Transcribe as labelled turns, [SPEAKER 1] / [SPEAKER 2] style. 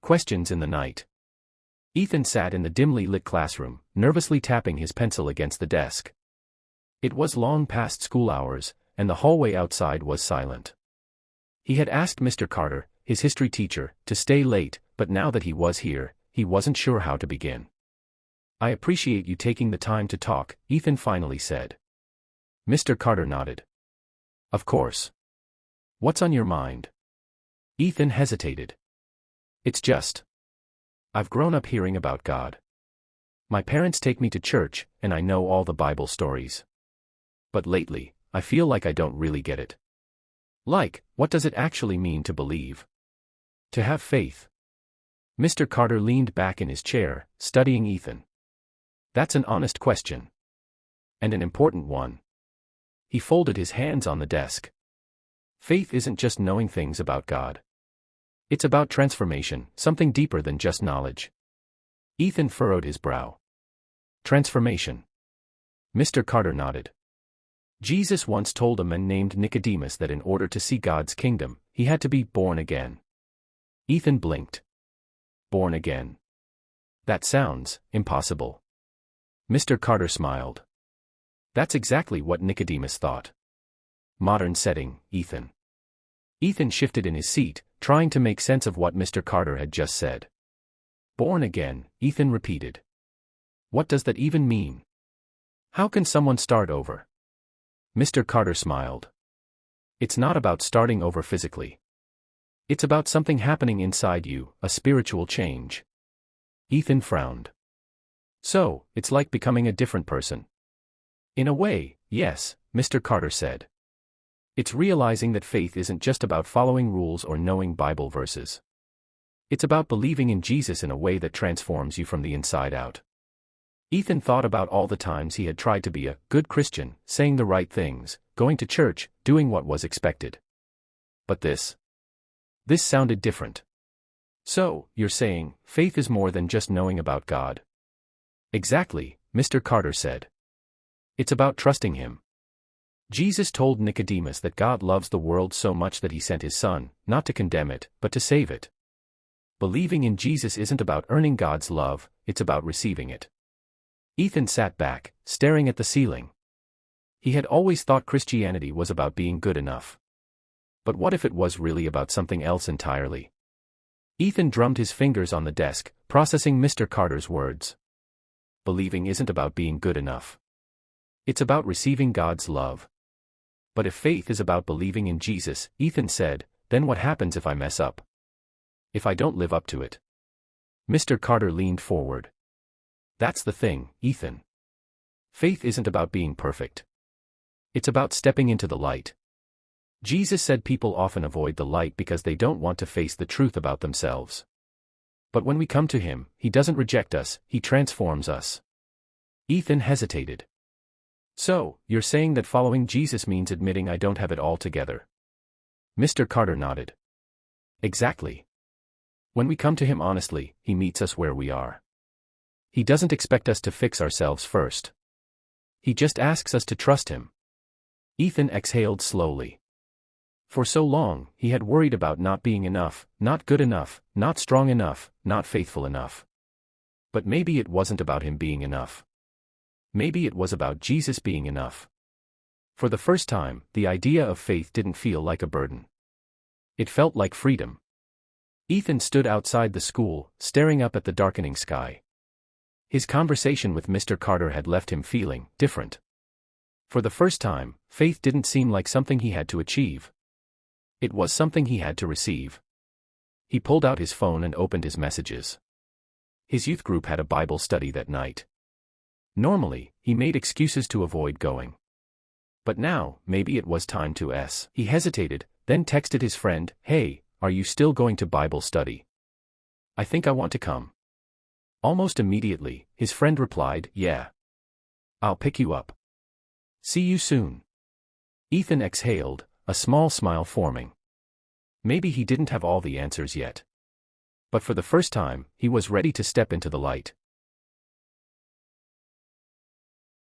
[SPEAKER 1] Questions in the night. Ethan sat in the dimly lit classroom, nervously tapping his pencil against the desk. It was long past school hours, and the hallway outside was silent. He had asked Mr. Carter, his history teacher, to stay late, but now that he was here, he wasn't sure how to begin. "I appreciate you taking the time to talk," Ethan finally said. Mr. Carter nodded. "Of course. What's on your mind?" Ethan hesitated. "It's just, I've grown up hearing about God. My parents take me to church, and I know all the Bible stories. But lately, I feel like I don't really get it. Like, what does it actually mean to believe? To have faith?" Mr. Carter leaned back in his chair, studying Ethan. "That's an honest question. And an important one." He folded his hands on the desk. "Faith isn't just knowing things about God. It's about transformation, something deeper than just knowledge." Ethan furrowed his brow. "Transformation?" Mr. Carter nodded. "Jesus once told a man named Nicodemus that in order to see God's kingdom, he had to be born again." Ethan blinked. "Born again? That sounds impossible." Mr. Carter smiled. "That's exactly what Nicodemus thought." "Modern setting, Ethan." Ethan shifted in his seat, trying to make sense of what Mr. Carter had just said. "Born again," Ethan repeated. "What does that even mean? How can someone start over?" Mr. Carter smiled. "It's not about starting over physically. It's about something happening inside you, a spiritual change." Ethan frowned. "So, it's like becoming a different person." "In a way, yes," Mr. Carter said. "It's realizing that faith isn't just about following rules or knowing Bible verses. It's about believing in Jesus in a way that transforms you from the inside out." Ethan thought about all the times he had tried to be a good Christian, saying the right things, going to church, doing what was expected. But this sounded different. "So, you're saying, faith is more than just knowing about God?" "Exactly," Mr. Carter said. "It's about trusting Him. Jesus told Nicodemus that God loves the world so much that He sent His Son, not to condemn it, but to save it. Believing in Jesus isn't about earning God's love, it's about receiving it." Ethan sat back, staring at the ceiling. He had always thought Christianity was about being good enough. But what if it was really about something else entirely? Ethan drummed his fingers on the desk, processing Mr. Carter's words. Believing isn't about being good enough. It's about receiving God's love. "But if faith is about believing in Jesus," Ethan said, "then what happens if I mess up? If I don't live up to it?" Mr. Carter leaned forward. "That's the thing, Ethan. Faith isn't about being perfect. It's about stepping into the light. Jesus said people often avoid the light because they don't want to face the truth about themselves. But when we come to Him, He doesn't reject us, He transforms us." Ethan hesitated. "So, you're saying that following Jesus means admitting I don't have it all together?" Mr. Carter nodded. "Exactly. When we come to Him honestly, He meets us where we are. He doesn't expect us to fix ourselves first. He just asks us to trust Him." Ethan exhaled slowly. For so long, he had worried about not being enough, not good enough, not strong enough, not faithful enough. But maybe it wasn't about him being enough. Maybe it was about Jesus being enough. For the first time, the idea of faith didn't feel like a burden. It felt like freedom. Ethan stood outside the school, staring up at the darkening sky. His conversation with Mr. Carter had left him feeling different. For the first time, faith didn't seem like something he had to achieve. It was something he had to receive. He pulled out his phone and opened his messages. His youth group had a Bible study that night. Normally, he made excuses to avoid going. But now, maybe it was time to He hesitated, then texted his friend, "Hey, are you still going to Bible study? I think I want to come." Almost immediately, his friend replied, "Yeah. I'll pick you up. See you soon." Ethan exhaled, a small smile forming. Maybe he didn't have all the answers yet. But for the first time, he was ready to step into the light.